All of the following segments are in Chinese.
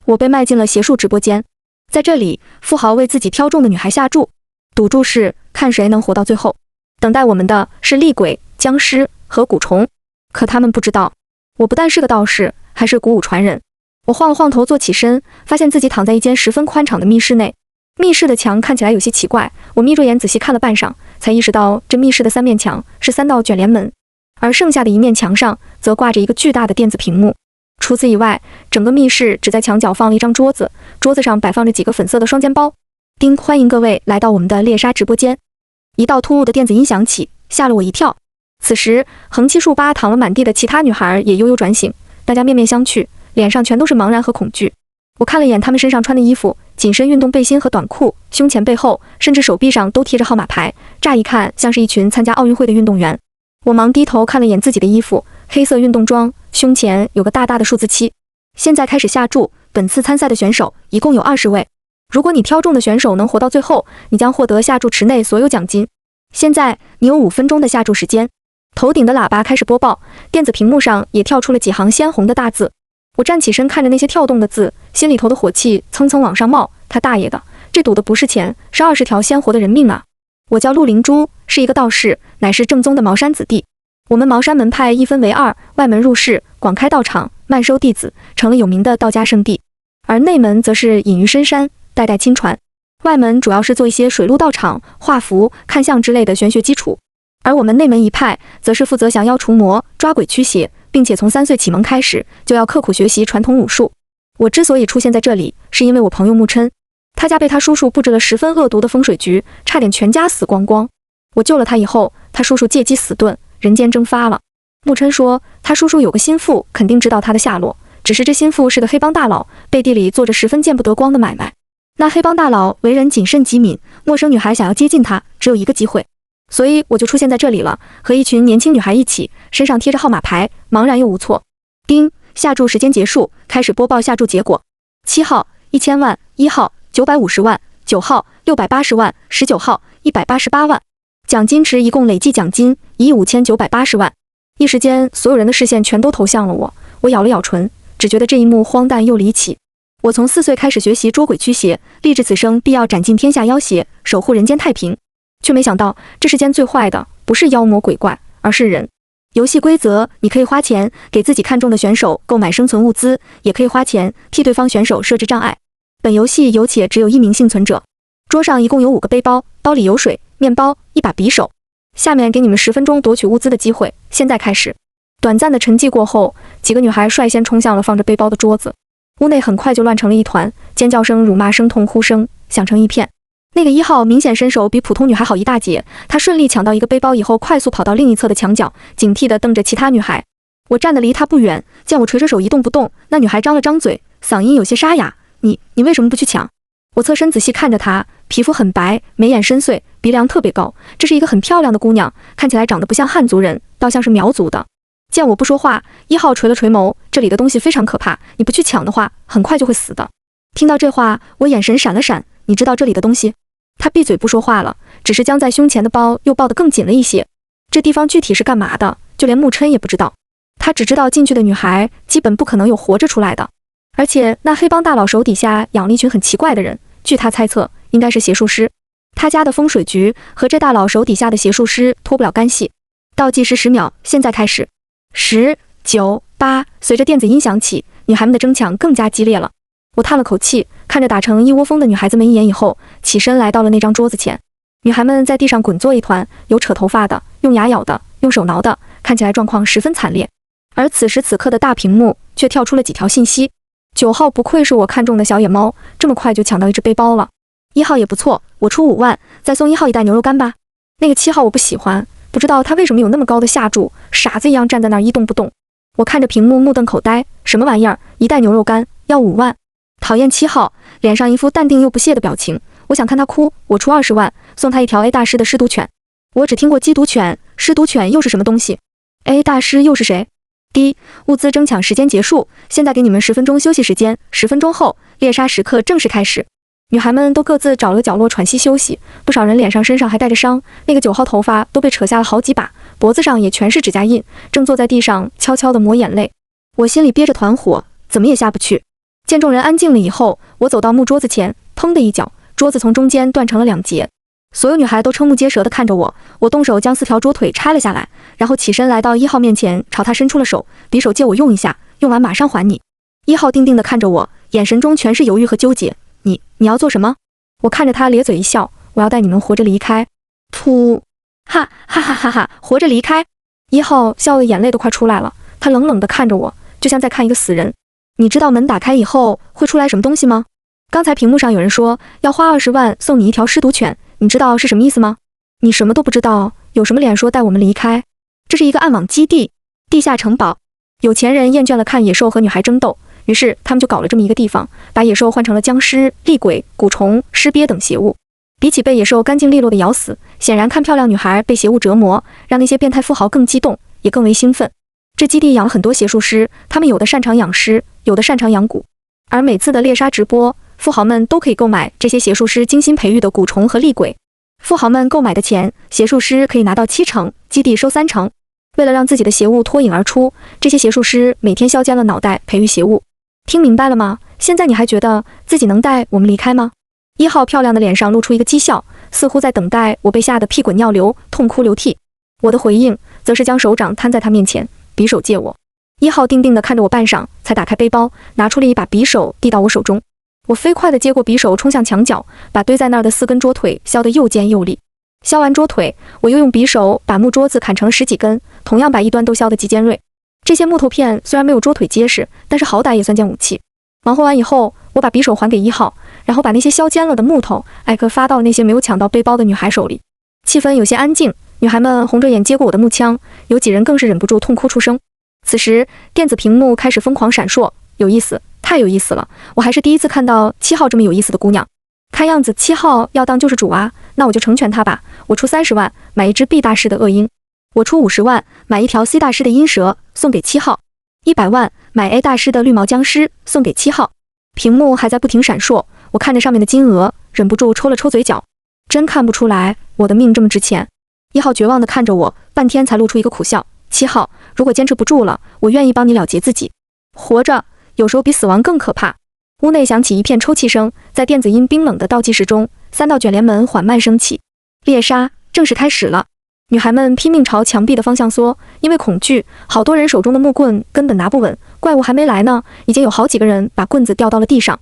我被卖进了邪术直播间。在这里，富豪为自己挑中的女孩下注，赌注是看谁能活到最后。等待我们的是厉鬼、僵尸和蛊虫。可他们不知道，我不但是个道士，还是古武传人。我晃了晃头，坐起身，发现自己躺在一间十分宽敞的密室内。密室的墙看起来有些奇怪，我眯着眼仔细看了半晌，才意识到这密室的3面墙是3道卷帘门，而剩下的一面墙上则挂着一个巨大的电子屏幕。除此以外，整个密室只在墙角放了一张桌子，桌子上摆放着几个粉色的双肩包。叮，欢迎各位来到我们的猎杀直播间。一道突兀的电子音响起，吓了我一跳。此时，横七竖八躺了满地的其他女孩也悠悠转醒，大家面面相觑，脸上全都是茫然和恐惧。我看了眼她们身上穿的衣服，紧身运动背心和短裤，胸前背后甚至手臂上都贴着号码牌，乍一看像是一群参加奥运会的运动员。我忙低头看了眼自己的衣服，黑色运动装，胸前有个大大的数字7。现在开始下注，本次参赛的选手一共有20位。如果你挑中的选手能活到最后，你将获得下注池内所有奖金。现在你有5分钟的下注时间。头顶的喇叭开始播报，电子屏幕上也跳出了几行鲜红的大字。我站起身看着那些跳动的字，心里头的火气蹭蹭往上冒。他大爷的，这赌的不是钱，是20条鲜活的人命啊！我叫陆灵珠，是一个道士，乃是正宗的茅山子弟。我们茅山门派一分为2，外门入室，广开道场，慢收弟子，成了有名的道家圣地。而内门则是隐于深山，代代亲传。外门主要是做一些水陆道场、画符、看相之类的玄学基础。而我们内门一派，则是负责降妖除魔、抓鬼驱邪，并且从3岁启蒙开始，就要刻苦学习传统武术。我之所以出现在这里，是因为我朋友木琛，他家被他叔叔布置了十分恶毒的风水局，差点全家死光光。我救了他以后，他叔叔借机死遁，人间蒸发了。木琛说，他叔叔有个心腹，肯定知道他的下落，只是这心腹是个黑帮大佬，背地里做着十分见不得光的买卖。那黑帮大佬为人谨慎机敏，陌生女孩想要接近他，只有一个机会。所以我就出现在这里了，和一群年轻女孩一起，身上贴着号码牌，茫然又无措。叮，下注时间结束，开始播报下注结果。7号1000万，1号950万，9号680万，19号188万。奖金池一共累计奖金15980万。一时间，所有人的视线全都投向了我。我咬了咬唇，只觉得这一幕荒诞又离奇。我从4岁开始学习捉鬼驱邪，立志此生必要斩尽天下妖邪，守护人间太平。却没想到，这世间最坏的不是妖魔鬼怪，而是人。游戏规则：你可以花钱给自己看中的选手购买生存物资，也可以花钱替对方选手设置障碍。本游戏有且只有1名幸存者。桌上一共有5个背包，包里有水、面包、一把匕首。下面给你们10分钟夺取物资的机会，现在开始。短暂的沉寂过后，几个女孩率先冲向了放着背包的桌子。屋内很快就乱成了一团，尖叫声、辱骂声、痛呼声响成一片。那个1号明显身手比普通女孩好一大截，她顺利抢到一个背包以后，快速跑到另一侧的墙角，警惕地瞪着其他女孩。我站得离她不远，见我垂着手一动不动，那女孩张了张嘴，嗓音有些沙哑：“你为什么不去抢？”我侧身仔细看着她，皮肤很白，眉眼深邃，鼻梁特别高，这是一个很漂亮的姑娘，看起来长得不像汉族人，倒像是苗族的。见我不说话，1号垂了垂眸：“这里的东西非常可怕，你不去抢的话，很快就会死的。”听到这话，我眼神闪了闪：“你知道这里的东西？”他闭嘴不说话了，只是将在胸前的包又抱得更紧了一些。这地方具体是干嘛的，就连木琛也不知道。他只知道进去的女孩基本不可能有活着出来的，而且那黑帮大佬手底下养了一群很奇怪的人，据他猜测，应该是邪术师。他家的风水局和这大佬手底下的邪术师脱不了干系。倒计时10秒，现在开始。10、9、8，随着电子音响起，女孩们的争抢更加激烈了。我叹了口气，看着打成一窝蜂的女孩子们一眼以后，起身来到了那张桌子前。女孩们在地上滚作一团，有扯头发的，用牙咬的，用手挠的，看起来状况十分惨烈。而此时此刻的大屏幕却跳出了几条信息：9号不愧是我看中的小野猫，这么快就抢到一只背包了。1号也不错，我出5万，再送1号一袋牛肉干吧。那个7号我不喜欢，不知道他为什么有那么高的下注，傻子一样站在那儿一动不动。我看着屏幕目瞪口呆，什么玩意儿？一袋牛肉干要5万？讨厌7号，脸上一副淡定又不屑的表情。我想看他哭，我出20万，送他一条 A 大师的尸毒犬。我只听过缉毒犬，尸毒犬又是什么东西 ？A 大师又是谁？物资争抢时间结束，现在给你们10分钟休息时间，10分钟后猎杀时刻正式开始。女孩们都各自找了个角落喘息休息，不少人脸上身上还带着伤，那个9号头发都被扯下了好几把，脖子上也全是指甲印，正坐在地上悄悄地抹眼泪。我心里憋着团火，怎么也下不去。见众人安静了以后，我走到木桌子前，砰的一脚，桌子从中间断成了2截。所有女孩都瞠目结舌地看着我，我动手将4条桌腿拆了下来，然后起身来到1号面前，朝他伸出了手，匕首借我用一下，用完马上还你。1号定定地看着我，眼神中全是犹豫和纠结。你要做什么？我看着他咧嘴一笑，我要带你们活着离开。噗，哈哈哈哈哈，活着离开。1号笑得眼泪都快出来了，他冷冷地看着我，就像在看一个死人。你知道门打开以后会出来什么东西吗？刚才屏幕上有人说要花20万送你1条尸毒犬，你知道是什么意思吗？你什么都不知道，有什么脸说带我们离开？这是一个暗网基地，地下城堡。有钱人厌倦了看野兽和女孩争斗，于是他们就搞了这么一个地方，把野兽换成了僵尸、厉鬼、蛊虫、尸鳖等邪物。比起被野兽干净利落的咬死，显然看漂亮女孩被邪物折磨，让那些变态富豪更激动，也更为兴奋。这基地养了很多邪术师，他们有的擅长养尸，有的擅长养蛊。而每次的猎杀直播，富豪们都可以购买这些邪术师精心培育的蛊虫和厉鬼。富豪们购买的钱，邪术师可以拿到70%，基地收30%。为了让自己的邪物脱颖而出，这些邪术师每天削尖了脑袋培育邪物。听明白了吗？现在你还觉得自己能带我们离开吗？1号漂亮的脸上露出一个讥笑，似乎在等待我被吓得屁滚尿流，痛哭流涕。我的回应则是将手掌摊在他面前，匕首借我。1号定定地看着我半晌，才打开背包，拿出了一把匕首递到我手中。我飞快地接过匕首，冲向墙角，把堆在那儿的4根桌腿削得又尖又利。削完桌腿，我又用匕首把木桌子砍成了10几根，同样把一端都削得极尖锐。这些木头片虽然没有桌腿结实，但是好歹也算件武器。忙活完以后，我把匕首还给1号，然后把那些削尖了的木头挨个发到那些没有抢到背包的女孩手里。气氛有些安静，女孩们红着眼接过我的木枪，有几人更是忍不住痛哭出声。此时，电子屏幕开始疯狂闪烁，有意思，太有意思了！我还是第一次看到7号这么有意思的姑娘。看样子7号要当救世主啊，那我就成全她吧。我出30万买一只 B 大师的恶鹰，我出50万买一条 C 大师的阴蛇送给7号，100万买 A 大师的绿毛僵尸送给7号。屏幕还在不停闪烁，我看着上面的金额，忍不住抽了抽嘴角。真看不出来我的命这么值钱。1号绝望地看着我，半天才露出一个苦笑。7号，如果坚持不住了，我愿意帮你了结自己。活着有时候比死亡更可怕。屋内响起一片抽泣声，在电子音冰冷的倒计时中，3道卷帘门缓慢升起，猎杀正式开始了。女孩们拼命朝墙壁的方向缩，因为恐惧，好多人手中的木棍根本拿不稳。怪物还没来呢，已经有好几个人把棍子掉到了地上。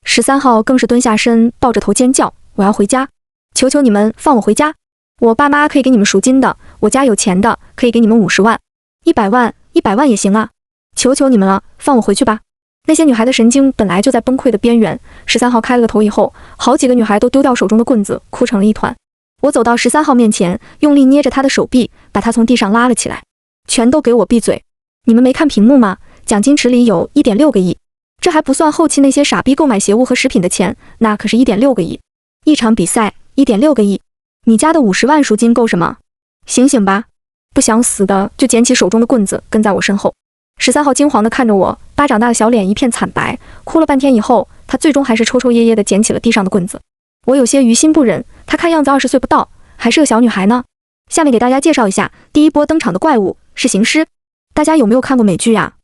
13号更是蹲下身，抱着头尖叫：“我要回家！求求你们放我回家！我爸妈可以给你们赎金的，我家有钱的，可以给你们50万、100万、100万也行啊！求求你们了，放我回去吧！”那些女孩的神经本来就在崩溃的边缘。13号开了个头以后，好几个女孩都丢掉手中的棍子，哭成了一团。我走到13号面前，用力捏着她的手臂，把她从地上拉了起来。全都给我闭嘴！你们没看屏幕吗？奖金池里有1.6个亿，这还不算后期那些傻逼购买鞋物和食品的钱，那可是1.6个亿。一场比赛1.6个亿，你家的50万赎金够什么？醒醒吧！不想死的就捡起手中的棍子，跟在我身后。13号惊惶地看着我，巴掌大的小脸一片惨白，哭了半天以后，他最终还是抽抽噎噎地捡起了地上的棍子。我有些于心不忍，她看样子20岁不到，还是个小女孩呢。下面给大家介绍一下第一波登场的怪物是行尸。大家有没有看过美剧啊？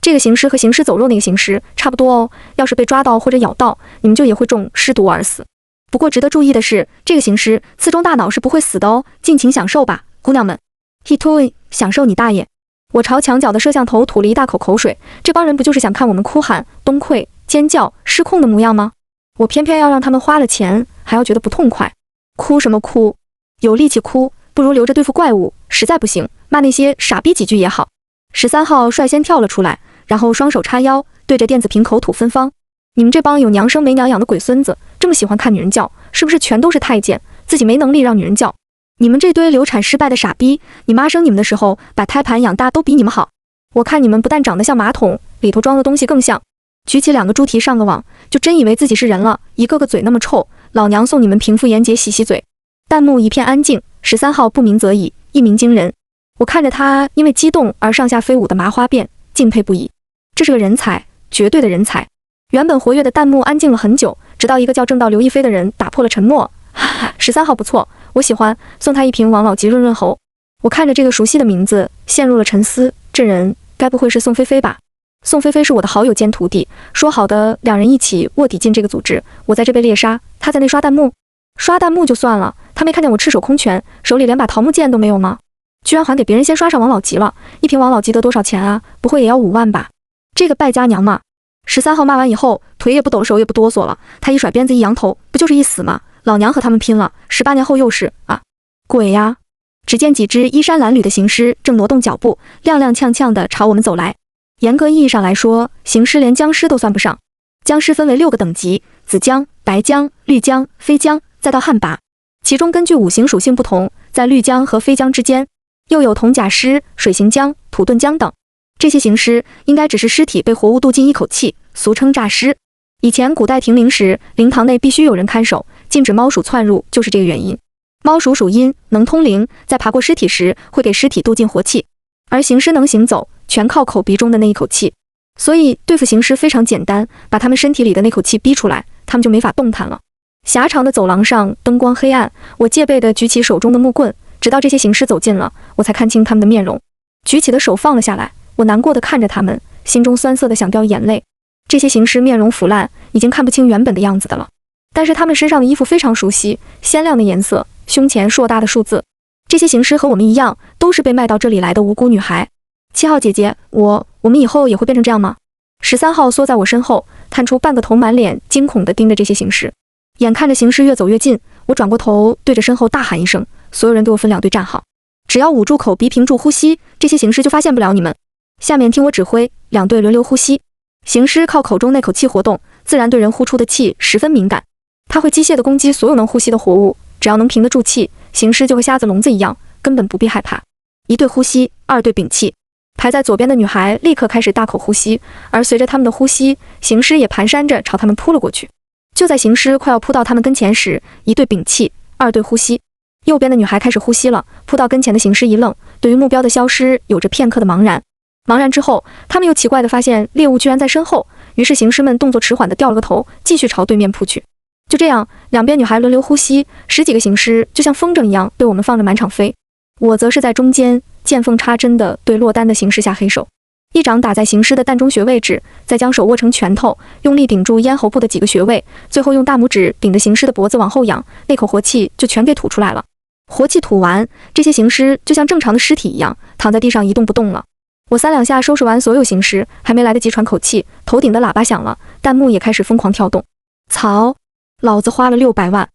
这个行尸和行尸走肉那个行尸差不多哦，要是被抓到或者咬到，你们就也会中尸毒而死。不过值得注意的是，这个行尸刺中大脑是不会死的哦，尽情享受吧，姑娘们。Hitoi， 享受你大爷！我朝墙角的摄像头吐了一大口口水，这帮人不就是想看我们哭喊、崩溃、尖叫、失控的模样吗？我偏偏要让他们花了钱，还要觉得不痛快。哭什么哭？有力气哭，不如留着对付怪物，实在不行，骂那些傻逼几句也好。13号率先跳了出来，然后双手叉腰，对着电子屏口吐芬芳。你们这帮有娘生没娘养的鬼孙子，这么喜欢看女人叫，是不是全都是太监，自己没能力让女人叫？你们这堆流产失败的傻逼，你妈生你们的时候把胎盘养大都比你们好。我看你们不但长得像马桶，里头装的东西更像。举起2个猪蹄上个网，就真以为自己是人了，一个个嘴那么臭，老娘送你们平复言节洗洗嘴。弹幕一片安静，13号不鸣则已，一鸣惊人。我看着他因为激动而上下飞舞的麻花辫，敬佩不已。这是个人才，绝对的人才。原本活跃的弹幕安静了很久，直到一个叫正道刘亦菲的人打破了沉默。哈哈，13号不错，我喜欢，送他一瓶王老吉润润喉。我看着这个熟悉的名字，陷入了沉思，这人该不会是宋菲菲吧？宋菲菲是我的好友兼徒弟，说好的两人一起卧底进这个组织，我在这被猎杀，他在那刷弹幕。刷弹幕就算了，他没看见我赤手空拳，手里连把桃木剑都没有吗？居然还给别人先刷上王老吉了，一瓶王老吉得多少钱啊？不会也要5万吧？这个败家娘嘛！13号骂完以后，腿也不抖，手也不哆嗦了，他一甩鞭子一扬头，不就是一死吗？老娘和他们拼了，18年后又是啊！鬼呀！只见几只衣衫褴褛的行尸正挪动脚步，踉踉跄跄地朝我们走来。严格意义上来说，行尸连僵尸都算不上。僵尸分为6个等级：紫僵、白僵、绿僵、飞僵，再到旱魃。其中根据五行属性不同，在绿僵和飞僵之间，又有铜甲尸、水行僵、土遁僵等。这些行尸应该只是尸体被活物渡进一口气，俗称诈尸。以前古代停灵时，灵堂内必须有人看守，禁止猫鼠窜入，就是这个原因。猫鼠属阴，能通灵，在爬过尸体时会给尸体渡进活气，而行尸能行走，全靠口鼻中的那一口气。所以对付行尸非常简单，把他们身体里的那口气逼出来，他们就没法动弹了。狭长的走廊上灯光黑暗，我戒备地举起手中的木棍，直到这些行尸走近了，我才看清他们的面容。举起的手放了下来，我难过地看着他们，心中酸涩地想掉眼泪。这些行尸面容腐烂，已经看不清原本的样子的了，但是他们身上的衣服非常熟悉，鲜亮的颜色，胸前硕大的数字。这些行尸和我们一样，都是被卖到这里来的无辜女孩。7号姐姐，我们以后也会变成这样吗？13号缩在我身后，探出半个头，满脸惊恐地盯着这些行尸。眼看着行尸越走越近，我转过头对着身后大喊一声，所有人给我分2队站好，只要捂住口鼻，屏住呼吸，这些行尸就发现不了你们。下面听我指挥，2队轮流呼吸。行尸靠口中那口气活动，自然对人呼出的气十分敏感，它会机械地攻击所有能呼吸的活物，只要能屏得住气，行尸就会瞎子聋子一样，根本不必害怕。1队呼吸，2队屏气。排在左边的女孩立刻开始大口呼吸，而随着他们的呼吸，行尸也蹒跚着朝他们扑了过去。就在行尸快要扑到他们跟前时，1队屏气，2队呼吸。右边的女孩开始呼吸了，扑到跟前的行尸一愣，对于目标的消失有着片刻的茫然。茫然之后，他们又奇怪地发现猎物居然在身后，于是行尸们动作迟缓地掉了个头，继续朝对面扑去。就这样，两边女孩轮流呼吸，10几个行尸就像风筝一样被我们放着满场飞。我则是在中间见缝插针地对落单的行尸下黑手，一掌打在行尸的膻中穴位置，再将手握成拳头，用力顶住咽喉部的几个穴位，最后用大拇指顶着行尸的脖子往后仰，那口活气就全给吐出来了。活气吐完，这些行尸就像正常的尸体一样躺在地上一动不动了。我3两下收拾完所有行尸，还没来得及喘口气，头顶的喇叭响了，弹幕也开始疯狂跳动。曹，老子花了600万，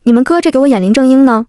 你们哥这给我眼林正英呢？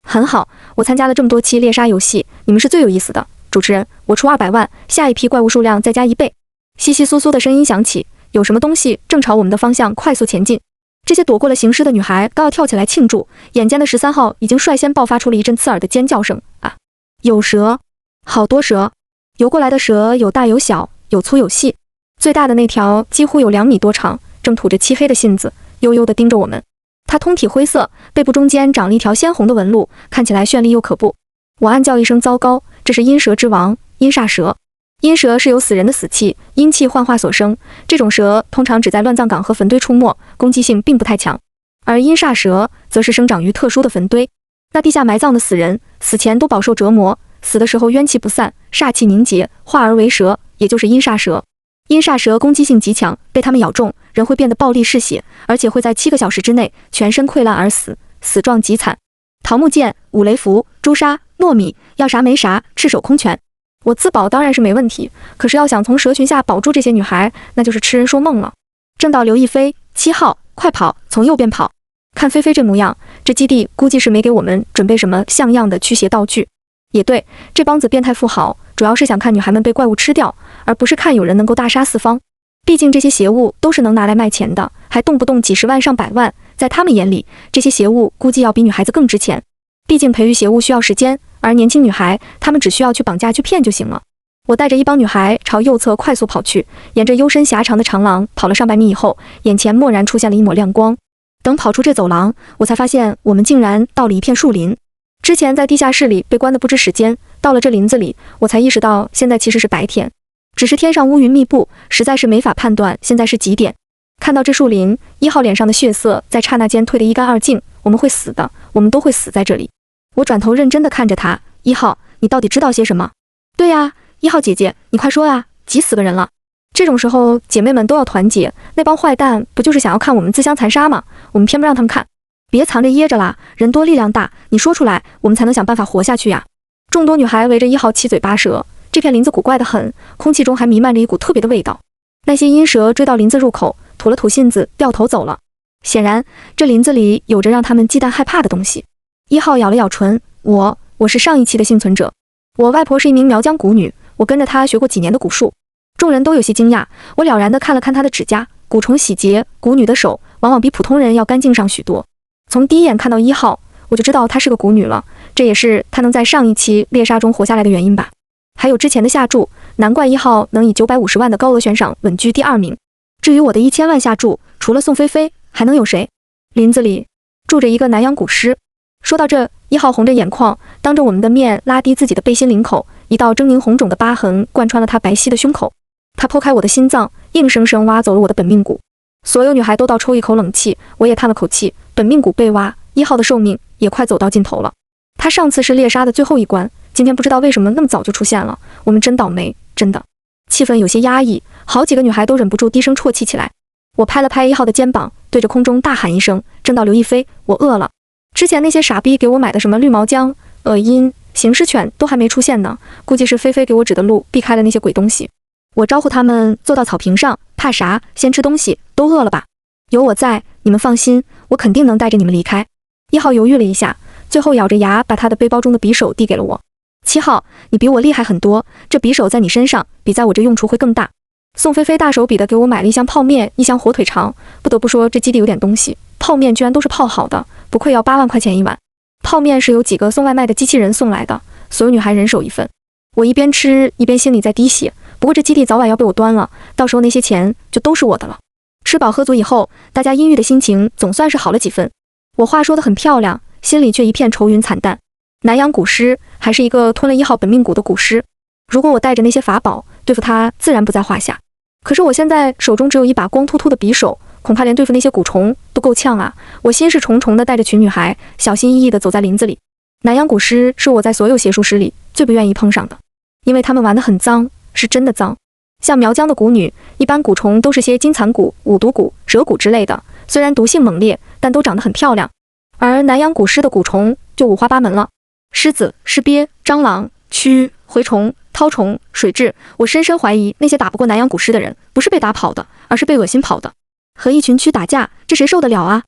很好，我参加了这么多期猎杀游戏，你们是最有意思的。主持人，我出200万，下一批怪物数量再加1倍。窸窸窣窣的声音响起，有什么东西正朝我们的方向快速前进。这些躲过了行尸的女孩刚要跳起来庆祝，眼尖的13号已经率先爆发出了一阵刺耳的尖叫声。啊，有蛇，好多蛇！游过来的蛇有大有小，有粗有细，最大的那条几乎有2米多长，正吐着漆黑的信子，悠悠地盯着我们。它通体灰色，背部中间长了一条鲜红的纹路，看起来绚丽又可怖。我暗叫一声糟糕，这是阴蛇之王，阴煞蛇。阴蛇是由死人的死气、阴气幻化所生，这种蛇通常只在乱葬岗和坟堆出没，攻击性并不太强。而阴煞蛇则是生长于特殊的坟堆，那地下埋葬的死人，死前都饱受折磨，死的时候冤气不散，煞气凝结，化而为蛇，也就是阴煞蛇。阴煞蛇攻击性极强，被它们咬中，人会变得暴力嗜血，而且会在7个小时之内全身溃烂而死，死状极惨。桃木剑、五雷符、朱砂、糯米，要啥没啥，赤手空拳。我自保当然是没问题，可是要想从蛇群下保住这些女孩，那就是痴人说梦了。正到刘亦菲，7号，快跑，从右边跑。看菲菲这模样，这基地估计是没给我们准备什么像样的驱邪道具。也对，这帮子变态富豪主要是想看女孩们被怪物吃掉，而不是看有人能够大杀四方。毕竟这些邪物都是能拿来卖钱的，还动不动几十万上百万，在他们眼里，这些邪物估计要比女孩子更值钱。毕竟培育邪物需要时间，而年轻女孩她们只需要去绑架去骗就行了。我带着一帮女孩朝右侧快速跑去，沿着幽深狭长的长廊跑了上百米以后，眼前蓦然出现了一抹亮光。等跑出这走廊，我才发现我们竟然到了一片树林。之前在地下室里被关的不知时间，到了这林子里，我才意识到现在其实是白天，只是天上乌云密布，实在是没法判断现在是几点。看到这树林，1号脸上的血色在刹那间退得一干二净，我们会死的，我们都会死在这里。我转头认真地看着他，1号，你到底知道些什么？对呀，1号姐姐，你快说呀，急死个人了。这种时候姐妹们都要团结，那帮坏蛋不就是想要看我们自相残杀吗？我们偏不让他们看。别藏着掖着啦，人多力量大，你说出来，我们才能想办法活下去呀。众多女孩围着1号七嘴八舌，这片林子古怪得很，空气中还弥漫着一股特别的味道。那些阴蛇追到林子入口，吐了吐信子，掉头走了。显然，这林子里有着让他们忌惮害怕的东西。1号咬了咬唇，我是上一期的幸存者，我外婆是一名苗疆蛊女，我跟着她学过几年的蛊术。众人都有些惊讶，我了然地看了看她的指甲，蛊虫洗洁，蛊女的手往往比普通人要干净上许多。从第一眼看到1号，我就知道她是个蛊女了，这也是她能在上一期猎杀中活下来的原因吧。还有之前的下注，难怪1号能以950万的高额悬赏稳居第2名。至于我的1000万下注，除了宋菲菲，还能有谁？林子里住着一个南洋蛊师。说到这，1号红着眼眶，当着我们的面拉低自己的背心领口，一道狰狞红肿的疤痕贯穿了他白皙的胸口。他剖开我的心脏，硬生生挖走了我的本命蛊。所有女孩都倒抽一口冷气，我也叹了口气，本命蛊被挖，1号的寿命也快走到尽头了。他上次是猎杀的最后一关，今天不知道为什么那么早就出现了，我们真倒霉，真的。气氛有些压抑，好几个女孩都忍不住低声啜泣起来。我拍了拍1号的肩膀，对着空中大喊一声，震到刘亦菲，我饿了。之前那些傻逼给我买的什么绿毛姜、鹰、行尸犬都还没出现呢，估计是菲菲给我指的路，避开了那些鬼东西。我招呼他们坐到草坪上，怕啥？先吃东西，都饿了吧？有我在，你们放心，我肯定能带着你们离开。1号犹豫了一下，最后咬着牙把他的背包中的匕首递给了我。7号，你比我厉害很多，这匕首在你身上比在我这用处会更大。宋菲菲大手笔的给我买了一箱泡面，一箱火腿肠，不得不说这基地有点东西，泡面居然都是泡好的，不愧要8万块钱一碗。泡面是有几个送外卖的机器人送来的，所有女孩人手一份。我一边吃一边心里在滴血，不过这基地早晚要被我端了，到时候那些钱就都是我的了。吃饱喝足以后，大家阴郁的心情总算是好了几分。我话说得很漂亮，心里却一片愁云惨淡。南洋蛊师还是一个吞了1号本命蛊的蛊师，如果我带着那些法宝对付他，自然不在话下。可是我现在手中只有一把光秃秃的匕首，恐怕连对付那些蛊虫都够呛啊！我心事重重地带着群女孩，小心翼翼地走在林子里。南洋蛊师是我在所有邪术师里最不愿意碰上的，因为他们玩得很脏，是真的脏。像苗疆的蛊女，一般蛊虫都是些金蚕蛊、五毒蛊、蛇蛊之类的，虽然毒性猛烈，但都长得很漂亮。而南洋蛊师的蛊虫就五花八门了，狮子、狮鳖、蟑螂、蛆、蛔虫、绦虫、水蛭，我深深怀疑那些打不过南洋蛊师的人，不是被打跑的，而是被恶心跑的。和一群蛆打架，这谁受得了啊？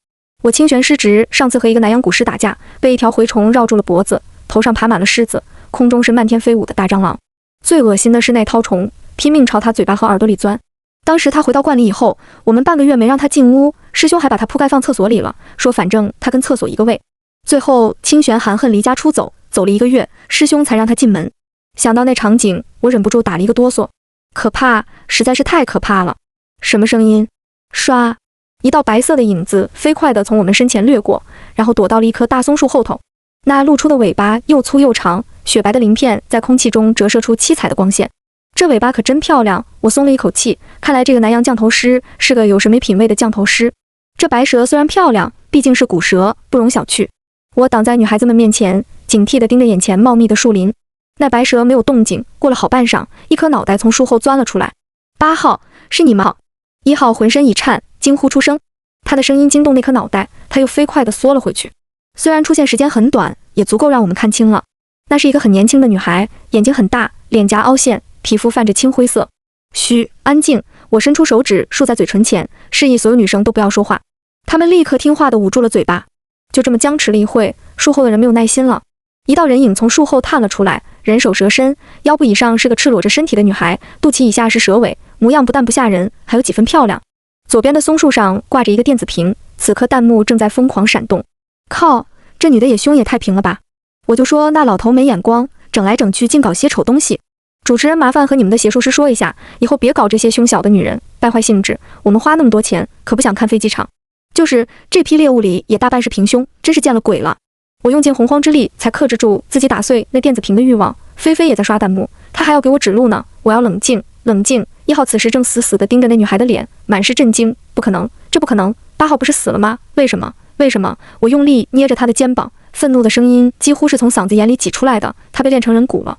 我清玄失职，上次和一个南洋蛊师打架，被一条蛔虫绕住了脖子，头上爬满了虱子，空中是漫天飞舞的大蟑螂。最恶心的是那绦虫，拼命朝他嘴巴和耳朵里钻。当时他回到观里以后，我们半个月没让他进屋，师兄还把他铺盖放厕所里了，说反正他跟厕所一个味。最后清玄含恨离家出走，走了1个月，师兄才让他进门。想到那场景，我忍不住打了一个哆嗦，可怕，实在是太可怕了。什么声音？唰，一道白色的影子飞快地从我们身前掠过，然后躲到了一棵大松树后头。那露出的尾巴又粗又长，雪白的鳞片在空气中折射出七彩的光线。这尾巴可真漂亮，我松了一口气，看来这个南洋降头师是个有审美品味的降头师。这白蛇虽然漂亮，毕竟是蛊蛇，不容小觑。我挡在女孩子们面前，警惕地盯着眼前茂密的树林。那白蛇没有动静，过了好半晌，一颗脑袋从树后钻了出来。8号，是你吗？1号浑身一颤，惊呼出声。他的声音惊动那颗脑袋，他又飞快地缩了回去。虽然出现时间很短，也足够让我们看清了。那是一个很年轻的女孩，眼睛很大，脸颊凹陷，皮肤泛着青灰色。嘘，安静！我伸出手指竖在嘴唇前，示意所有女生都不要说话。她们立刻听话地捂住了嘴巴。就这么僵持了一会，树后的人没有耐心了。一道人影从树后探了出来，人手蛇身，腰部以上是个赤裸着身体的女孩，肚脐以下是蛇尾，模样不但不吓人，还有几分漂亮。左边的松树上挂着一个电子屏，此刻弹幕正在疯狂闪动。靠，这女的也胸也太平了吧！我就说那老头没眼光，整来整去净搞些丑东西。主持人麻烦和你们的邪术师说一下，以后别搞这些胸小的女人，败坏兴致。我们花那么多钱，可不想看飞机场。就是这批猎物里也大半是平胸，真是见了鬼了。我用尽洪荒之力才克制住自己打碎那电子屏的欲望。菲菲也在刷弹幕，她还要给我指路呢。我要冷静，冷静。1号此时正死死地盯着那女孩的脸，满是震惊。不可能，这不可能。8号不是死了吗？为什么？为什么？我用力捏着她的肩膀，愤怒的声音几乎是从嗓子眼里挤出来的。她被炼成人蛊了。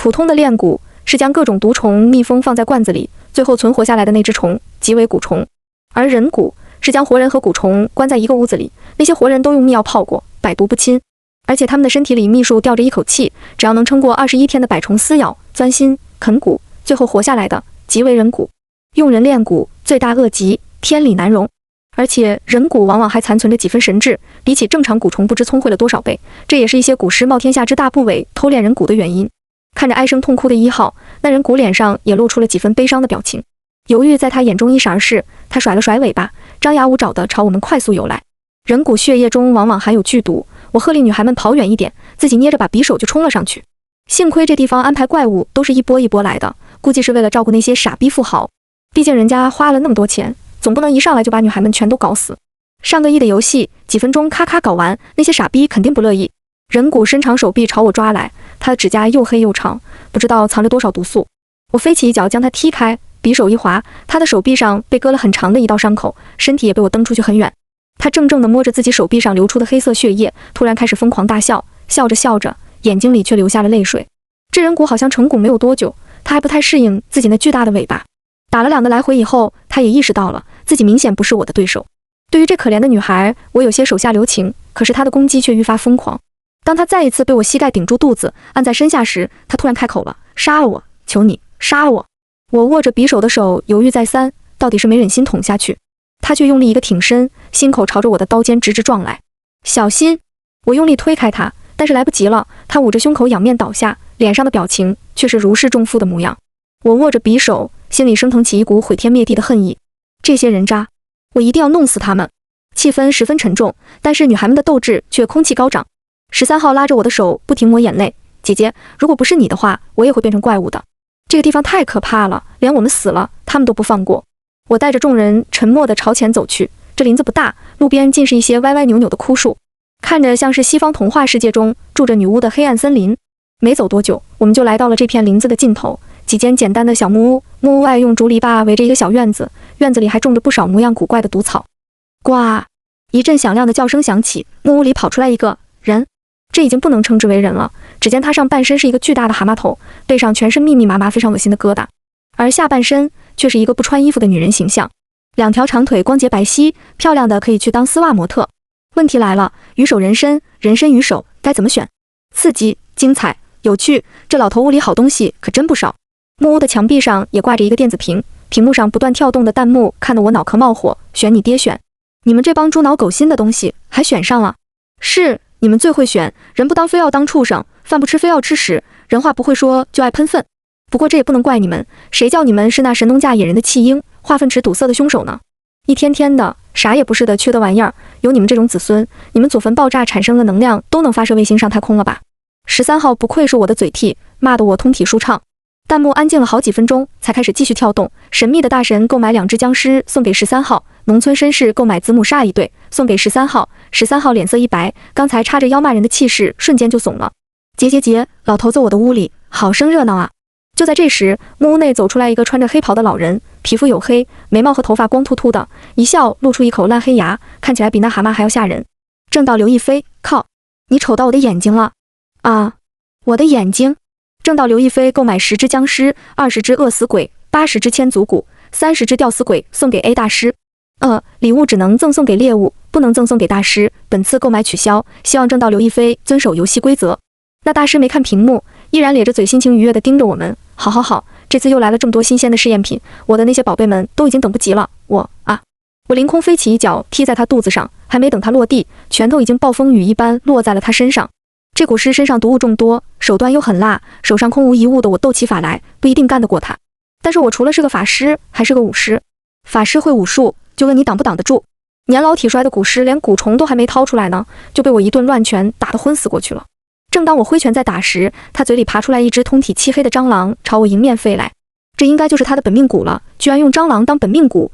普通的炼蛊是将各种毒虫密封放在罐子里，最后存活下来的那只虫即为蛊虫。而人蛊是将活人和蛊虫关在一个屋子里，那些活人都用秘药泡过，百毒不侵，而且他们的身体里秘术吊着一口气，只要能撑过21天的百虫撕咬、钻心、啃蛊，最后活下来的即为人蛊。用人炼蛊，罪大恶极，天理难容。而且人蛊往往还残存着几分神智，比起正常蛊虫不知聪慧了多少倍，这也是一些蛊师冒天下之大不韪偷炼人蛊的原因。看着唉声痛哭的1号，那人蛊脸上也露出了几分悲伤的表情，犹豫在他眼中一闪而逝。他甩了甩尾巴，张牙舞爪地朝我们快速游来。人蛊血液中往往含有剧毒，我喝令女孩们跑远一点，自己捏着把匕首就冲了上去。幸亏这地方安排怪物都是一波一波来的，估计是为了照顾那些傻逼富豪，毕竟人家花了那么多钱，总不能一上来就把女孩们全都搞死。上个亿的游戏，几分钟咔咔搞完，那些傻逼肯定不乐意。人蛊伸长手臂朝我抓来，他的指甲又黑又长，不知道藏着多少毒素。我飞起一脚将他踢开，匕首一划，他的手臂上被割了很长的一道伤口，身体也被我蹬出去很远。他怔怔地摸着自己手臂上流出的黑色血液，突然开始疯狂大笑，笑着笑着，眼睛里却流下了泪水。这人蛊好像成蛊没有多久，他还不太适应自己那巨大的尾巴。打了2个来回以后，他也意识到了自己明显不是我的对手。对于这可怜的女孩，我有些手下留情，可是他的攻击却愈发疯狂。当他再一次被我膝盖顶住肚子，按在身下时，他突然开口了：“杀了我，求你，杀了我！”我握着匕首的手犹豫再三，到底是没忍心捅下去，他却用力一个挺身，心口朝着我的刀尖直直撞来。小心！我用力推开他，但是来不及了，他捂着胸口仰面倒下，脸上的表情却是如释重负的模样。我握着匕首，心里升腾起一股毁天灭地的恨意。这些人渣，我一定要弄死他们！气氛十分沉重，但是女孩们的斗志却空气高涨。13号拉着我的手，不停抹眼泪。姐姐，如果不是你的话，我也会变成怪物的。这个地方太可怕了，连我们死了，他们都不放过。我带着众人沉默地朝前走去。这林子不大，路边尽是一些歪歪扭扭的枯树，看着像是西方童话世界中住着女巫的黑暗森林。没走多久，我们就来到了这片林子的尽头，几间简单的小木屋，木屋外用竹篱笆围着一个小院子，院子里还种着不少模样古怪的毒草。呱！一阵响亮的叫声响起，木屋里跑出来一个人。这已经不能称之为人了，只见他上半身是一个巨大的蛤蟆头，背上全是密密麻麻非常恶心的疙瘩，而下半身却是一个不穿衣服的女人形象，2条长腿光洁白皙，漂亮的可以去当丝袜模特。问题来了，鱼手人参，人参鱼手，该怎么选？刺激、精彩、有趣，这老头屋里好东西可真不少。木屋的墙壁上也挂着一个电子屏，屏幕上不断跳动的弹幕看得我脑壳冒火，选你爹选！你们这帮猪脑狗心的东西还选上了？是。你们最会选，人不当非要当畜生，饭不吃非要吃屎，人话不会说就爱喷粪。不过这也不能怪你们，谁叫你们是那神农架野人的弃婴，化粪池堵塞的凶手呢？一天天的啥也不是的缺德玩意儿，有你们这种子孙，你们祖坟爆炸产生的能量都能发射卫星上太空了吧？13号不愧是我的嘴替，骂得我通体舒畅。弹幕安静了好几分钟，才开始继续跳动。神秘的大神购买2只僵尸送给13号，农村绅士购买子母鲨一对送给13号。13号脸色一白，刚才插着腰骂人的气势瞬间就怂了。结，老头子我的屋里好生热闹啊！就在这时，木屋内走出来一个穿着黑袍的老人，皮肤黝黑，眉毛和头发光秃秃的，一笑露出一口烂黑牙，看起来比那蛤蟆还要吓人。正道刘亦菲，靠，你瞅到我的眼睛了啊！我的眼睛！正道刘亦菲购买10只僵尸，20只饿死鬼，80只千足骨，30只吊死鬼送给 A 大师。礼物只能赠送给猎物，不能赠送给大师，本次购买取消，希望正道刘亦菲遵守游戏规则。那大师没看屏幕，依然咧着嘴，心情愉悦地盯着我们。好，这次又来了这么多新鲜的试验品，我的那些宝贝们都已经等不及了。我凌空飞起一脚踢在他肚子上，还没等他落地，拳头已经暴风雨一般落在了他身上。这蛊师身上毒物众多，手段又很辣，手上空无一物的我斗起法来不一定干得过他。但是我除了是个法师，还是个武师。法师会武术，就问你挡不挡得住。年老体衰的蛊师连蛊虫都还没掏出来呢，就被我一顿乱拳打得昏死过去了。正当我挥拳在打时，他嘴里爬出来一只通体漆黑的蟑螂，朝我迎面飞来。这应该就是他的本命蛊了，居然用蟑螂当本命蛊。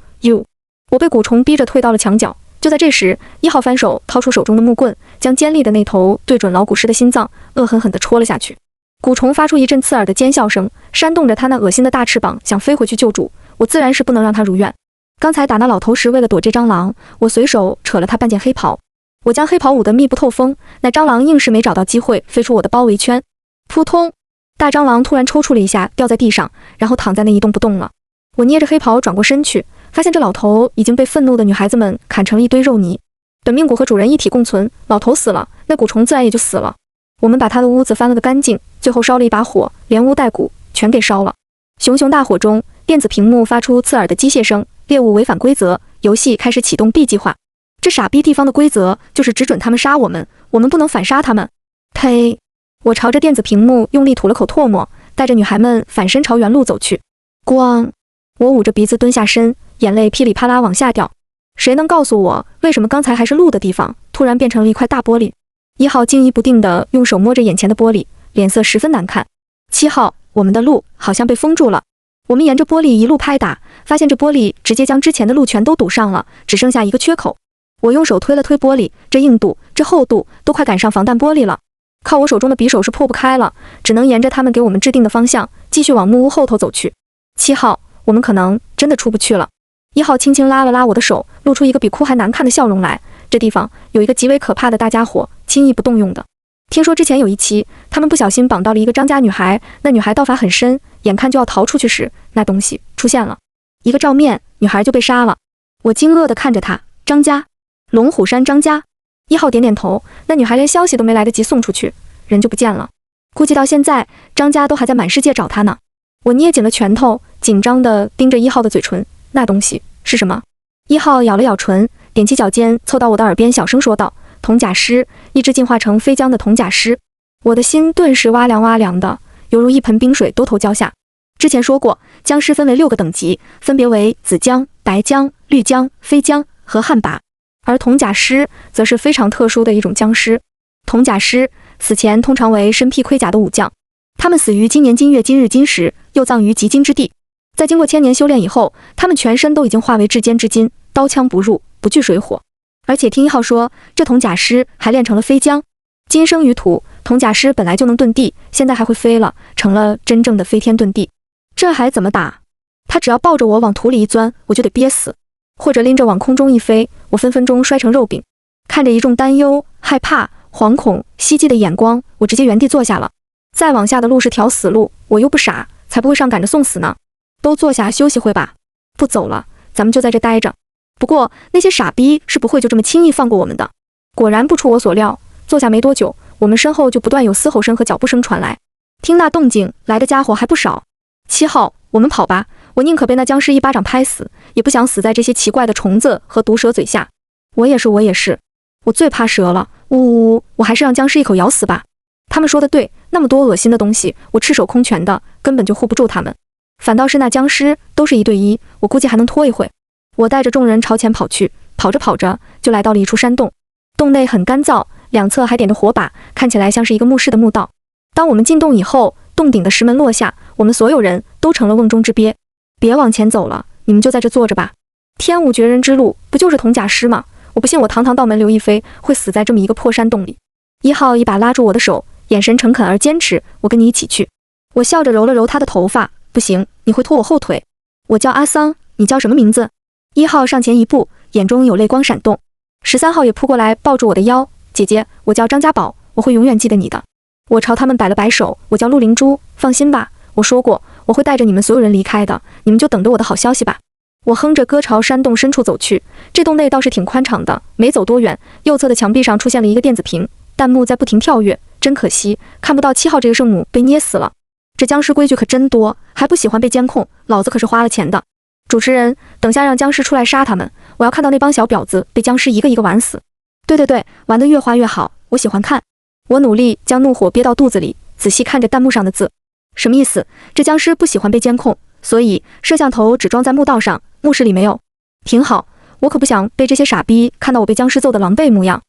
我被蛊虫逼着退到了墙角。就在这时，1号翻手掏出手中的木棍，将尖利的那头对准老蛊师的心脏，恶狠狠地戳了下去。蛊虫发出一阵刺耳的尖笑声，扇动着他那恶心的大翅膀，想飞回去救主。我自然是不能让他如愿。刚才打那老头时，为了躲这蟑螂，我随手扯了他半件黑袍。我将黑袍捂得密不透风，那蟑螂硬是没找到机会飞出我的包围圈。扑通！大蟑螂突然抽搐了一下，掉在地上，然后躺在那一动不动了。我捏着黑袍转过身去，发现这老头已经被愤怒的女孩子们砍成了一堆肉泥。本命骨和主人一体共存，老头死了，那蛊虫自然也就死了。我们把他的屋子翻了个干净，最后烧了一把火，连屋带骨全给烧了。熊熊大火中，电子屏幕发出刺耳的机械声，猎物违反规则，游戏开始启动 B 计划。这傻逼地方的规则就是只准他们杀我们，我们不能反杀他们。呸！我朝着电子屏幕用力吐了口唾沫，带着女孩们反身朝原路走去。咣！我捂着鼻子蹲下身，眼泪噼里啪啦往下掉。谁能告诉我，为什么刚才还是路的地方，突然变成了一块大玻璃？1号惊疑不定地用手摸着眼前的玻璃，脸色十分难看。7号，我们的路好像被封住了。我们沿着玻璃一路拍打，发现这玻璃直接将之前的路全都堵上了，只剩下一个缺口。我用手推了推玻璃，这硬度，这厚度，都快赶上防弹玻璃了。靠我手中的匕首是破不开了，只能沿着他们给我们制定的方向，继续往木屋后头走去。7号，我们可能真的出不去了。1号轻轻拉了拉我的手，露出一个比哭还难看的笑容来。这地方有一个极为可怕的大家伙，轻易不动用的。听说之前有一期，他们不小心绑到了一个张家女孩，那女孩道法很深，眼看就要逃出去时，那东西出现了，一个照面，女孩就被杀了。我惊愕地看着她，张家，龙虎山张家。1号点点头，那女孩连消息都没来得及送出去，人就不见了。估计到现在，张家都还在满世界找她呢。我捏紧了拳头，紧张地盯着1号的嘴唇，那东西是什么？1号咬了咬唇，踮起脚尖凑到我的耳边小声说道：铜甲尸，一只进化成飞僵的铜甲尸。我的心顿时哇凉哇凉的，犹如一盆冰水兜头浇下。之前说过，僵尸分为6个等级，分别为紫僵、白僵、绿僵、飞僵和旱魃，而铜甲尸则是非常特殊的一种僵尸。铜甲尸死前通常为身披盔甲的武将，他们死于今年今月今日今时，又葬于极金之地。在经过1000年修炼以后，他们全身都已经化为至坚之金，刀枪不入，不惧水火。而且听1号说，这铜甲尸还练成了飞僵。今生于土，铜甲尸本来就能遁地，现在还会飞了，成了真正的飞天遁地。这还怎么打？他只要抱着我往土里一钻，我就得憋死；或者拎着往空中一飞，我分分钟摔成肉饼。看着一众担忧、害怕、惶恐、希冀的眼光，我直接原地坐下了。再往下的路是条死路，我又不傻，才不会上赶着送死呢。都坐下休息会吧，不走了，咱们就在这待着。不过那些傻逼是不会就这么轻易放过我们的。果然不出我所料，坐下没多久，我们身后就不断有嘶吼声和脚步声传来。听那动静来的家伙还不少。7号，我们跑吧，我宁可被那僵尸一巴掌拍死，也不想死在这些奇怪的虫子和毒蛇嘴下。我也是，我最怕蛇了，呜呜呜，我还是让僵尸一口咬死吧。他们说的对，那么多恶心的东西，我赤手空拳的，根本就护不住他们。反倒是那僵尸都是1对1，我估计还能拖一会。我带着众人朝前跑去，跑着跑着就来到了一处山洞。洞内很干燥，两侧还点着火把，看起来像是一个墓室的墓道。当我们进洞以后，洞顶的石门落下，我们所有人都成了瓮中之鳖。别往前走了，你们就在这坐着吧。天无绝人之路，不就是铜甲尸吗？我不信我堂堂道门刘亦菲会死在这么一个破山洞里。1号一把拉住我的手，眼神诚恳而坚持，我跟你一起去。我笑着揉了揉他的头发，不行，你会拖我后腿。我叫阿桑，你叫什么名字？1号上前一步，眼中有泪光闪动。13号也扑过来抱住我的腰，姐姐，我叫张家宝，我会永远记得你的。我朝他们摆了摆手，我叫陆灵珠，放心吧，我说过我会带着你们所有人离开的，你们就等着我的好消息吧。我哼着歌朝山洞深处走去，这洞内倒是挺宽敞的，没走多远，右侧的墙壁上出现了一个电子屏，弹幕在不停跳跃，真可惜，看不到7号这个圣母被捏死了。这僵尸规矩可真多，还不喜欢被监控，老子可是花了钱的。主持人，等下让僵尸出来杀他们，我要看到那帮小婊子被僵尸一个一个玩死。对，玩得越花越好，我喜欢看。我努力将怒火憋到肚子里，仔细看着弹幕上的字。什么意思？这僵尸不喜欢被监控，所以摄像头只装在墓道上，墓室里没有。挺好，我可不想被这些傻逼看到我被僵尸揍得狼狈模样。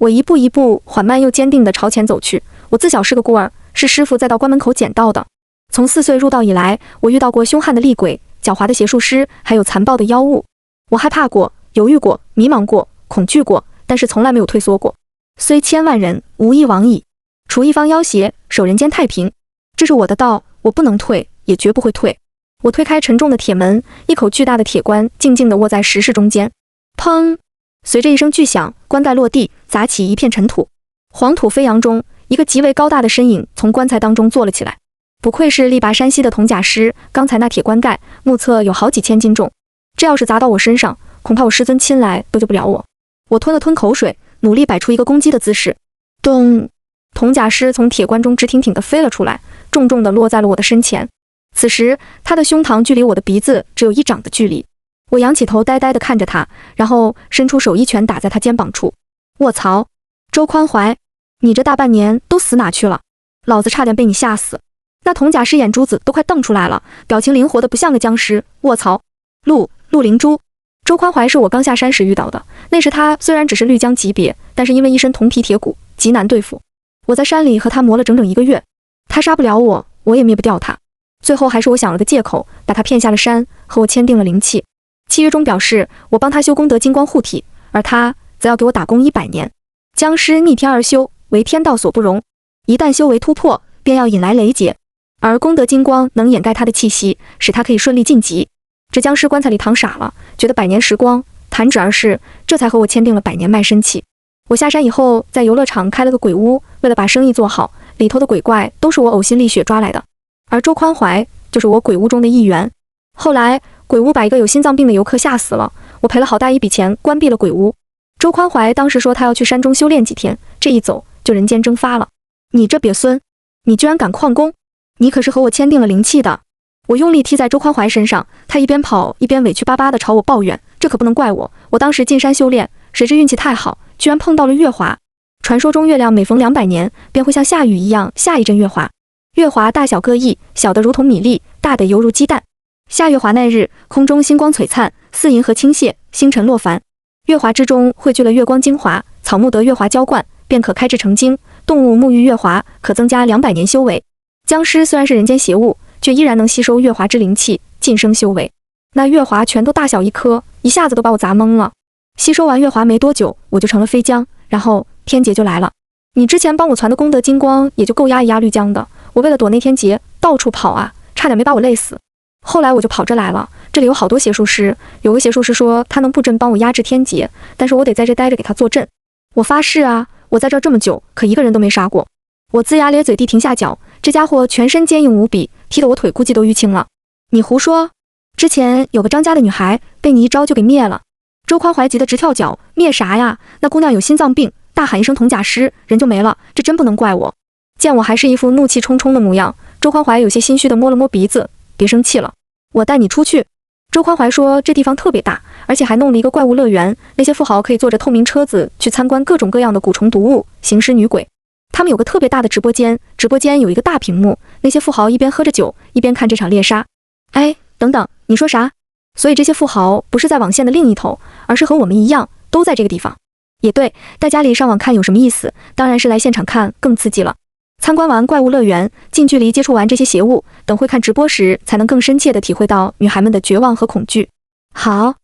我一步一步缓慢又坚定地朝前走去。我自小是个孤儿，是师傅在道观门口捡到的。从4岁入道以来，我遇到过凶悍的厉鬼、狡猾的邪术师，还有残暴的妖物。我害怕过，犹豫过，迷茫过，恐惧过，但是从来没有退缩过。虽千万人，无一往矣。除一方妖邪，守人间太平。这是我的道，我不能退，也绝不会退。我推开沉重的铁门，一口巨大的铁棺静静地卧在石室中间。砰！随着一声巨响，棺盖落地，砸起一片尘土。黄土飞扬中，一个极为高大的身影从棺材当中坐了起来。不愧是力拔山兮的铜甲师，刚才那铁棺盖目测有好几千斤重，这要是砸到我身上，恐怕我师尊亲来都救不了我。我吞了吞口水，努力摆出一个攻击的姿势。咚！铜甲师从铁棺中直挺挺地飞了出来，重重地落在了我的身前。此时他的胸膛距离我的鼻子只有1掌的距离。我仰起头呆呆地看着他，然后伸出手一拳打在他肩膀处。卧槽！周宽怀，你这大半年都死哪去了？老子差点被你吓死。那铜甲师眼珠子都快瞪出来了，表情灵活得不像个僵尸。卧槽！陆灵珠。周宽怀是我刚下山时遇到的，那时他虽然只是绿江级别，但是因为一身铜皮铁骨，极难对付。我在山里和他磨了整整1个月，他杀不了我，我也灭不掉他。最后还是我想了个借口，把他骗下了山，和我签订了灵契。契约中表示，我帮他修功德金光护体，而他则要给我打工100年。僵尸逆天而修，为天道所不容，一旦修为突破，便要引来雷劫，而功德金光能掩盖他的气息，使他可以顺利晋级。这僵尸棺材里躺傻了，觉得100年时光弹指而逝，这才和我签订了100年卖身契。我下山以后，在游乐场开了个鬼屋，为了把生意做好，里头的鬼怪都是我呕心沥血抓来的，而周宽怀就是我鬼屋中的一员。后来鬼屋把一个有心脏病的游客吓死了，我赔了好大一笔钱关闭了鬼屋。周宽怀当时说他要去山中修炼几天，这一走就人间蒸发了。你这鳖孙，你居然敢旷工，你可是和我签订了灵契的。我用力踢在周宽怀身上，他一边跑一边委屈巴巴地朝我抱怨，这可不能怪我，我当时进山修炼，谁知运气太好，居然碰到了月华。传说中月亮每逢200年便会像下雨一样下一阵月华，月华大小各异，小的如同米粒，大的犹如鸡蛋。下月华那日，空中星光璀璨，似银河倾泻，星辰落凡。月华之中汇聚了月光精华，草木得月华浇灌，便可开制成精，动物沐浴月华，可增加200年修为。僵尸虽然是人间邪物，却依然能吸收月华之灵气，晋升修为。那月华全都大小一颗，一下子都把我砸懵了。吸收完月华没多久，我就成了飞僵，然后天劫就来了。你之前帮我传的功德金光也就够压一压绿江的，我为了躲那天劫，到处跑啊，差点没把我累死。后来我就跑这来了，这里有好多邪术师，有个邪术师说他能布阵帮我压制天劫，但是我得在这待着给他坐镇。我发誓啊，我在这这么久，可一个人都没杀过。我龇牙咧嘴地停下脚，这家伙全身坚硬无比，踢得我腿估计都淤青了。你胡说，之前有个张家的女孩被你一招就给灭了。周宽怀急得直跳脚，灭啥呀？那姑娘有心脏病，大喊一声铜甲师，人就没了，这真不能怪我。见我还是一副怒气冲冲的模样，周宽怀有些心虚地摸了摸鼻子，别生气了，我带你出去。周宽怀说这地方特别大，而且还弄了一个怪物乐园，那些富豪可以坐着透明车子去参观各种各样的蛊虫毒物、行尸女鬼。他们有个特别大的直播间，直播间有一个大屏幕，那些富豪一边喝着酒，一边看这场猎杀。哎，等等，你说啥？所以这些富豪不是在网线的另一头，而是和我们一样，都在这个地方。也对，在家里上网看有什么意思？当然是来现场看更刺激了。参观完怪物乐园，近距离接触完这些邪物，等会看直播时，才能更深切地体会到女孩们的绝望和恐惧。好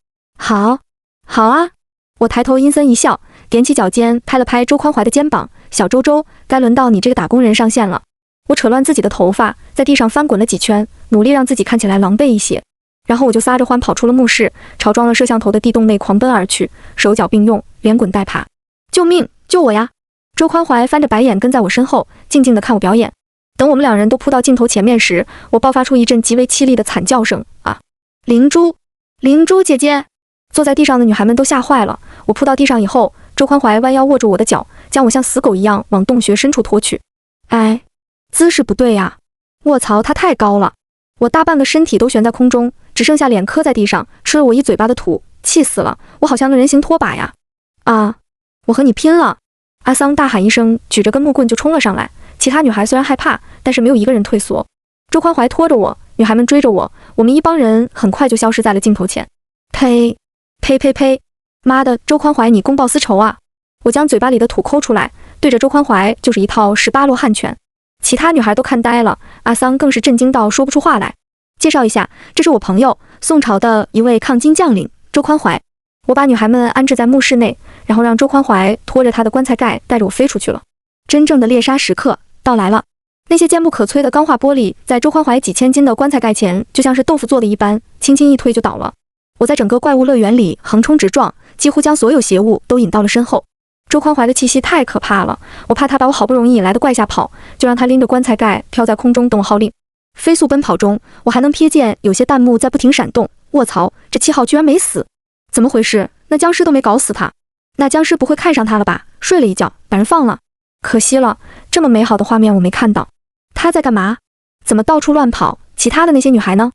啊！我抬头阴森一笑，踮起脚尖拍了拍周宽怀的肩膀，小周，该轮到你这个打工人上线了。我扯乱自己的头发，在地上翻滚了几圈，努力让自己看起来狼狈一些。然后我就撒着欢跑出了墓室，朝装了摄像头的地洞内狂奔而去，手脚并用，连滚带爬。救命！救我呀！周宽怀翻着白眼跟在我身后，静静地看我表演。等我们两人都扑到镜头前面时，我爆发出一阵极为凄厉的惨叫声啊！灵珠姐姐！坐在地上的女孩们都吓坏了。我扑到地上以后，周宽怀弯腰握住我的脚，将我像死狗一样往洞穴深处拖去。哎，姿势不对呀！卧槽，他太高了，我大半个身体都悬在空中，只剩下脸磕在地上，吃了我一嘴巴的土，气死了！我好像个人形拖把呀！啊！我和你拼了！阿桑大喊一声，举着根木棍就冲了上来。其他女孩虽然害怕，但是没有一个人退缩。周宽怀拖着我，女孩们追着我，我们一帮人很快就消失在了镜头前。呸！妈的，周宽怀你公报私仇啊！我将嘴巴里的土抠出来，对着周宽怀就是一套18落汉拳。其他女孩都看呆了，阿桑更是震惊到说不出话来。介绍一下，这是我朋友，宋朝的一位抗金将领周宽怀。我把女孩们安置在墓室内，然后让周宽怀拖着他的棺材盖带着我飞出去了。真正的猎杀时刻到来了，那些坚不可摧的钢化玻璃在周宽怀几千斤的棺材盖前就像是豆腐做的一般，轻轻一推就倒了。我在整个怪物乐园里横冲直撞，几乎将所有邪物都引到了身后。周宽怀的气息太可怕了，我怕他把我好不容易引来的怪吓跑，就让他拎着棺材盖飘在空中等我号令。飞速奔跑中，我还能瞥见有些弹幕在不停闪动。卧槽，这7号居然没死，怎么回事？那僵尸都没搞死他，那僵尸不会看上他了吧？睡了一觉，把人放了，可惜了，这么美好的画面我没看到。他在干嘛？怎么到处乱跑？其他的那些女孩呢？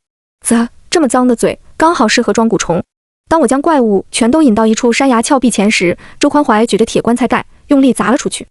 这么脏的嘴，刚好适合装蛊虫。当我将怪物全都引到一处山崖峭壁前时，周宽怀举着铁棺材盖，用力砸了出去。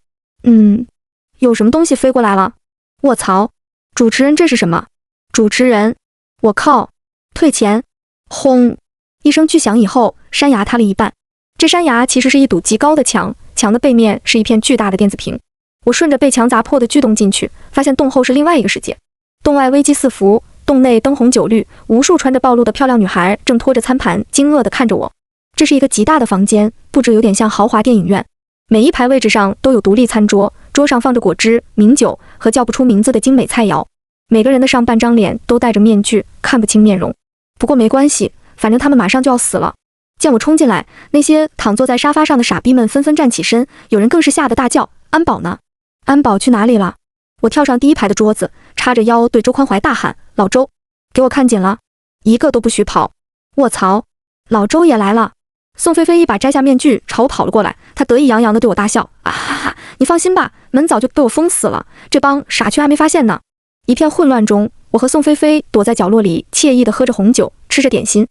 有什么东西飞过来了？卧槽！主持人这是什么？主持人！我靠！退钱！轰！一声巨响以后，山崖塌了一半。这山崖其实是一堵极高的墙，墙的背面是一片巨大的电子屏。我顺着被墙砸破的巨洞进去，发现洞后是另外一个世界。洞外危机四伏，洞内灯红酒绿，无数穿着暴露的漂亮女孩正拖着餐盘惊愕地看着我。这是一个极大的房间，布置有点像豪华电影院。每一排位置上都有独立餐桌，桌上放着果汁、名酒和叫不出名字的精美菜肴。每个人的上半张脸都戴着面具，看不清面容。不过没关系，反正他们马上就要死了。见我冲进来，那些躺坐在沙发上的傻逼们纷纷站起身，有人更是吓得大叫：“安保呢？安保去哪里了？”我跳上第一排的桌子，叉着腰对周宽怀大喊：“老周，给我看紧了，一个都不许跑！”卧槽，老周也来了！宋菲菲一把摘下面具，朝我跑了过来，她得意洋洋地对我大笑：“啊哈哈，你放心吧，门早就被我封死了，这帮傻缺还没发现呢。”一片混乱中，我和宋菲菲躲在角落里，惬意地喝着红酒，吃着点心。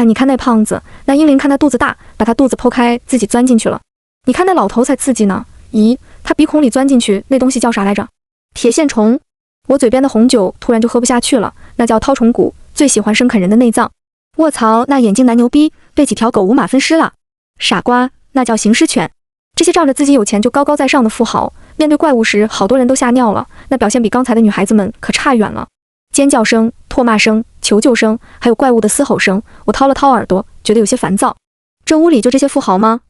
你看那胖子，那英灵看他肚子大，把他肚子剖开，自己钻进去了。你看那老头才刺激呢，咦，他鼻孔里钻进去那东西叫啥来着？铁线虫。我嘴边的红酒突然就喝不下去了，那叫绦虫骨，最喜欢生啃人的内脏。卧槽，那眼镜男牛逼，被几条狗五马分尸了。傻瓜，那叫行尸犬。这些仗着自己有钱就高高在上的富豪，面对怪物时，好多人都吓尿了，那表现比刚才的女孩子们可差远了。尖叫声、唾骂声、求救声，还有怪物的嘶吼声，我掏了掏耳朵，觉得有些烦躁。这屋里就这些富豪吗？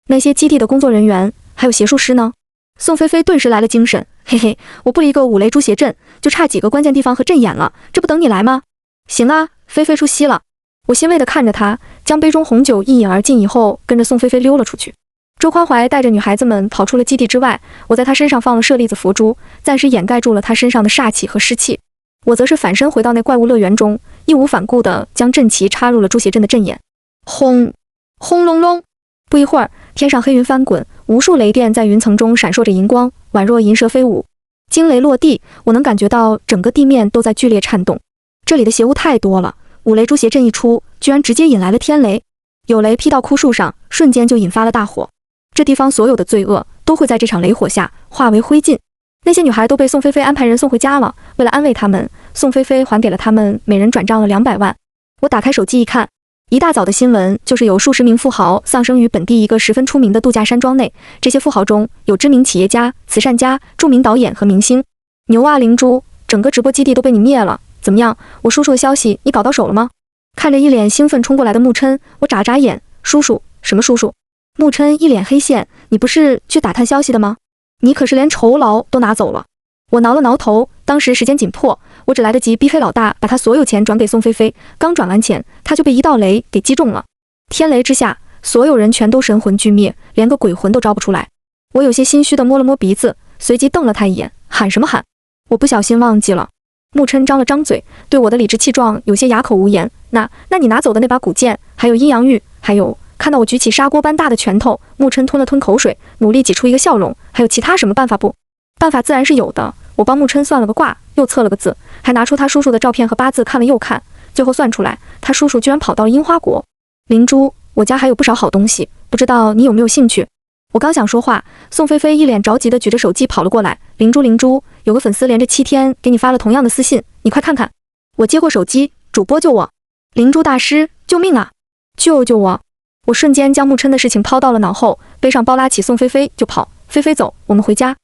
那些基地的工作人员，还有邪术师呢？宋菲菲顿时来了精神，嘿嘿，我布了一个5雷诛邪阵，就差几个关键地方和阵眼了，这不等你来吗？行啊，菲菲出息了。我欣慰地看着她，将杯中红酒一饮而尽以后，跟着宋菲菲溜了出去。周宽怀带着女孩子们跑出了基地之外，我在她身上放了舍利子佛珠，暂时掩盖住了她身上的煞气和湿气。我则是反身回到那怪物乐园中，义无反顾地将阵旗插入了诛邪阵的阵眼。轰！轰隆隆！不一会儿，天上黑云翻滚，无数雷电在云层中闪烁着银光，宛若银蛇飞舞。惊雷落地，我能感觉到整个地面都在剧烈颤动。这里的邪物太多了，5雷诛邪阵一出，居然直接引来了天雷。有雷劈到枯树上，瞬间就引发了大火。这地方所有的罪恶都会在这场雷火下化为灰烬。那些女孩都被宋菲菲安排人送回家了，为了安慰她们，宋菲菲还给了她们每人转账了200万。我打开手机一看，一大早的新闻就是有数十名富豪丧生于本地一个十分出名的度假山庄内，这些富豪中有知名企业家、慈善家、著名导演和明星。牛啊灵珠，整个直播基地都被你灭了，怎么样？我叔叔的消息你搞到手了吗？看着一脸兴奋冲过来的沐琛，我眨眨眼，叔叔？什么叔叔？沐琛一脸黑线，你不是去打探消息的吗？你可是连酬劳都拿走了。我挠了挠头，当时时间紧迫，我只来得及逼黑老大把他所有钱转给宋菲菲，刚转完钱，他就被一道雷给击中了。天雷之下，所有人全都神魂俱灭，连个鬼魂都招不出来。我有些心虚地摸了摸鼻子，随即瞪了他一眼，喊什么喊？我不小心忘记了。沐琛张了张嘴，对我的理直气壮有些哑口无言。那你拿走的那把古剑，还有阴阳玉，还有……看到我举起砂锅般大的拳头，沐琛吞了吞口水，努力挤出一个笑容。还有其他什么办法不？办法自然是有的。我帮沐琛算了个卦，又测了个字，还拿出他叔叔的照片和八字看了又看，最后算出来，他叔叔居然跑到了樱花国。灵珠，我家还有不少好东西，不知道你有没有兴趣？我刚想说话，宋菲菲一脸着急地举着手机跑了过来。灵珠，有个粉丝连着7天给你发了同样的私信，你快看看。我接过手机，主播救我！灵珠大师，救命啊！救我！我瞬间将沐琛的事情抛到了脑后，背上包拉起宋菲菲就跑。菲菲走，我们回家。